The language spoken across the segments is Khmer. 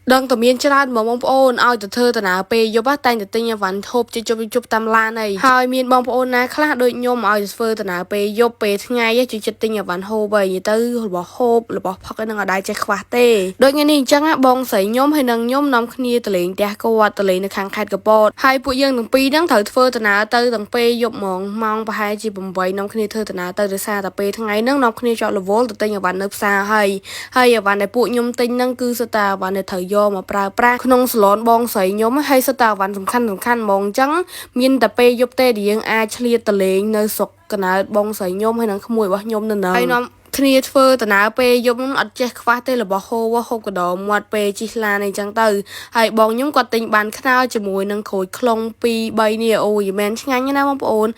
đăng tầm miên chăn mà mong ôn ao từ thơ từ nào pe vô bắt tay từ tinh nhà vẫn hộp cho chụp tam la này hai miên mong ôn na khá đôi nhôm ao từ phơ từ nào pe vô pe ngay á chụp tinh nhà vẫn hộp vậy như tư bỏ hộp là bỏ phật cái năng ở đây chạy khóa tê đôi nghe này chẳng á bong sấy nhôm hay năng nhôm nằm kia từ liền tia câu từ liền khang khai cái bọt hai phụ dân từng pi đang thở phơ từ nào tư từng pe vô mong và hai chị bầm vậy nằm kia thơ từ nào tư từ xa từ pe ngay năng nằm kia chọn là vô từ tinh nhà vẫn nấp xa hay ở bạn này phụ nhôm tinh năng cư sa ta bạn này thời do mà pra ក្នុងសឡនបងស្រីខ្ញុំហើយសិតតាវ៉ាន់សំខាន់ហ្មងអញ្ចឹងមានតែពេលយប់ទេដែលយើងអាចឆ្លៀតតលេងនៅស្រុកកណើតបងស្រីខ្ញុំហើយនឹងក្មួយរបស់ខ្ញុំនៅនឹងហើយនាំគ្នាធ្វើដំណើរពេលយប់នោះអត់ចេះខ្វះទេរបស់ហូបហូបកដោមាត់ពេលជិះឡានអីចឹងទៅហើយបងខ្ញុំគាត់ទិញបានខ្នោជាមួយនឹងក្រូចខ្លុង2 3នេះអូយមែនឆ្ងាញ់ណាបងប្អូន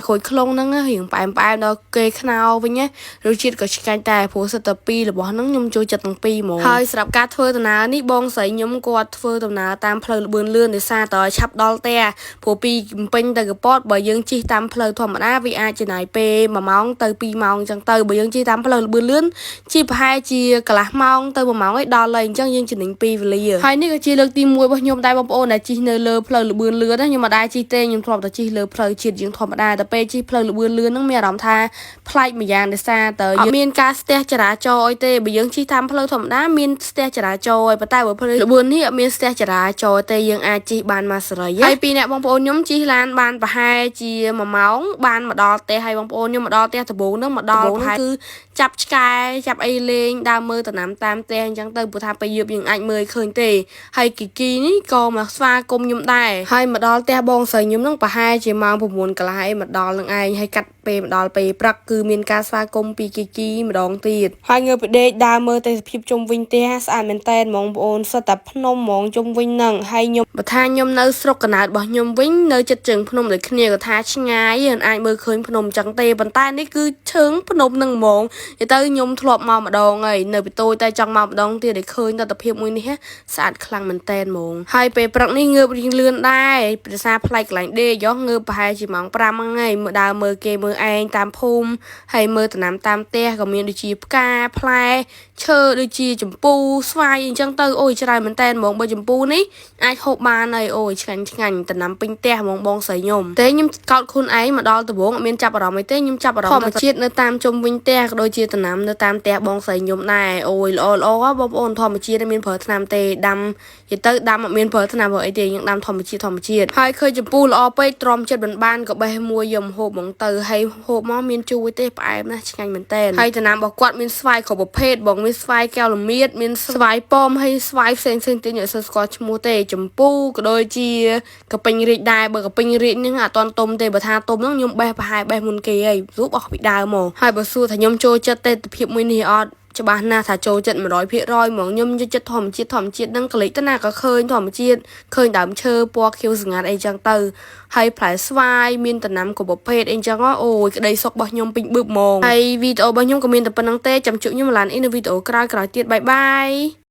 ក្រូចខ្លុងហ្នឹងរៀងផ្អែមដល់គេខ្នោវិញណារសជាតិក៏ឆ្ងាញ់ដែរព្រោះសិតតែ2របស់ហ្នឹងខ្ញុំចូលចិត្តទាំង2ហ្មងហើយសម្រាប់ការធ្វើដំណើរនេះបងស្រីខ្ញុំគាត់ធ្វើដំណើរតាមផ្លូវលឿនដោយសារតើឆាប់ដល់ផ្ទះព្រោះពីកំពេញទៅកពតបើយើងជិះតាមផ្លូវធម្មតាវាអាចចំណាយពេល1ម៉ោងទៅ2ម៉ោងអញ្ចឹងទៅបើយើងជិះតាមផ្លូវលឿនជិះប្រហែលជាកន្លះម៉ោងទៅ1ម៉ោងឲ្យដល់ហើយអញ្ចឹងយើងចំណេញ2វេលាហើយនេះក៏ជាលើកទី1របស់ខ្ញុំដែរបងប្អូនដែលជិះនៅលើផ្លូវលឿនណាខ្ញុំមិនដែរជិះទេខ្ញុំធ្លាប់តែជិះលើផ្លូវជាតិយើងធម្មតាតែពេលជិះផ្លូវលឿនហ្នឹងមានអារម្មណ៍ថាប្លែកម្យ៉ាងដោយសារតើយើងមានការស្ទះចរាចរណ៍អីទេបើយើងជិះតាមផ្លូវធម្មតាមានស្ទះចរាចរណ៍ហើយប៉ុន្តែបើផ្លូវលឿននេះអត់មានស្ទះចរាចរណ៍ទេយើងអាចជិះបានមកសេរីហើយពីអ្នកបងប្អូនខ្ញុំជិះឡានបានប្រហែលជា1ម៉ោងបានមកដល់ផ្ទះហើយបងប្អូនខ្ញុំមកដល់ផ្ទះដំបូងហ្នឹងមកដល់ប្រហែលគឺចាប់ឆ្កែចាប់អីលេងដើរមើលតំណាំតាមផ្ទះអញ្ចឹងទៅព្រោះថាពេលយប់យើងអាចមើលឃើញទេហើយគីគីនេះក៏មកស្វាគមន៍ខ្ញុំដែរហើយមកដល់ផ្ទះបងស្រីខ្ញុំហ្នឹងប្រហែលជាម៉ោង9កន្លះអីមកដល់នឹងឯងហើយកាត់ពេលមកដល់ពេលព្រឹកគឺមានការស្វាគមន៍ពីគីគីម្ដងទៀតហើយងើបពីដេកដើរមើលទេសភាពជុំវិញផ្ទះស្អាតមែនតើបងប្អូនសិតតែភ្នំហ្មងជុំវិញហ្នឹងហើយខ្ញុំបើថាខ្ញុំនៅស្រុកកណើតរបស់ខ្ញុំវិញនៅជិតជើងភ្នំដូចគ្នាក៏ថាឆ្ងាយមិនអាចមើលឃើញភ្នំចឹងទេប៉ុន្តែនេះគឺឈើងភ្នំហ្នឹងហ្មងនិយាយទៅខ្ញុំធ្លាប់មកម្ដងហើយនៅពីតូចតែចង់មកម្ដងទៀតđểឃើញទស្សនភាពមួយនេះស្អាតខ្លាំងមែនតើហ្មងហើយពេលព្រឹកនេះងើបរៀងលឿនដែរប្រសាប្លែកកន្លែងដេកយោងើបប្រហែលជាម៉ោង5ហ្នឹងហើយមើលដើរមើលគេមើលឯងតាមភូមិហើយមើលតំណាំតាមផ្ទះក៏មានដូចជាផ្កាផ្លែឈើដូចជាចម្ពូស្វាយអញ្ចឹងទៅអូយច្រើនមែនតើហ្មងបើចម្ពូនេះអាចហូបបានហើយអូយឆ្ងាញ់តំណាំពេញផ្ទះហ្មងបងស្រីខ្ញុំតែខ្ញុំកោតខ្លួនឯងមកដល់ដំបងអត់មានចាប់អារម្មណ៍អីទេខ្ញុំចាប់អារម្មណ៍ធម្មជាតិនៅតាមជុំវិញផ្ទះក៏ដូចជាតំណាំនៅតាមផ្ទះបងស្រីខ្ញុំដែរអូយល្អបងប្អូនធម្មជាតិមានប្រើថ្នាំទេដាំនិយាយទៅដាំអត់មានប្រើថ្នាំអីទេយើងដាំធម្មជាតិហើយឃើញចម្ពូល្អពេកទ្រាំចិត្តមិនបានក៏បេះមួយយកហូបហ្មងទៅហើយហូបមកមានជូរទេផ្អែមណាស់ឆ្ងាញ់មែនតើហើយតំណាំរបស់គាត់មានស្វាយគ្រប់ប្រភេទបងមានស្វាយកែវល្មៀតមានស្វាយប៉ោមហើយស្វាយផ្សេងទៀតខ្ញុំអត់ស្គាល់ឈ្មោះទេចម្ពូក៏ដូចជាកពេញរាជដែរបើកពេញរាជហ្នឹងអត់តន់ទុំទេបើថាទុំហ្នឹងខ្ញុំបេះប្រហែលបេះមុនគេហើយព្រោះបោះពីដើមមកហើយបើសួរថាខ្ញុំចូលចិត្តទេទិភាពមួយនេះអត់ច្បាស់ណាស់ថាចូលចិត្ត 100% ហ្មងខ្ញុំចិត្តធម្មជាតិហ្នឹងកលិចទៅណាក៏ឃើញធម្មជាតិឃើញដើមឈើពណ៌ខៀវស្ងាត់អីចឹងទៅហើយផ្លែស្វាយមានតំណាំគ្រប់ប្រភេទអីចឹងអូយក្តីសុខរបស់ខ្ញុំពេញបឹបហ្មងហើយវីដេអូរបស់ខ្ញុំក៏មានតែប៉ុណ្្នឹងទេចាំជួបខ្ញុំឡានអ៊ីនៅវីដេអូក្រោយទៀតបាយ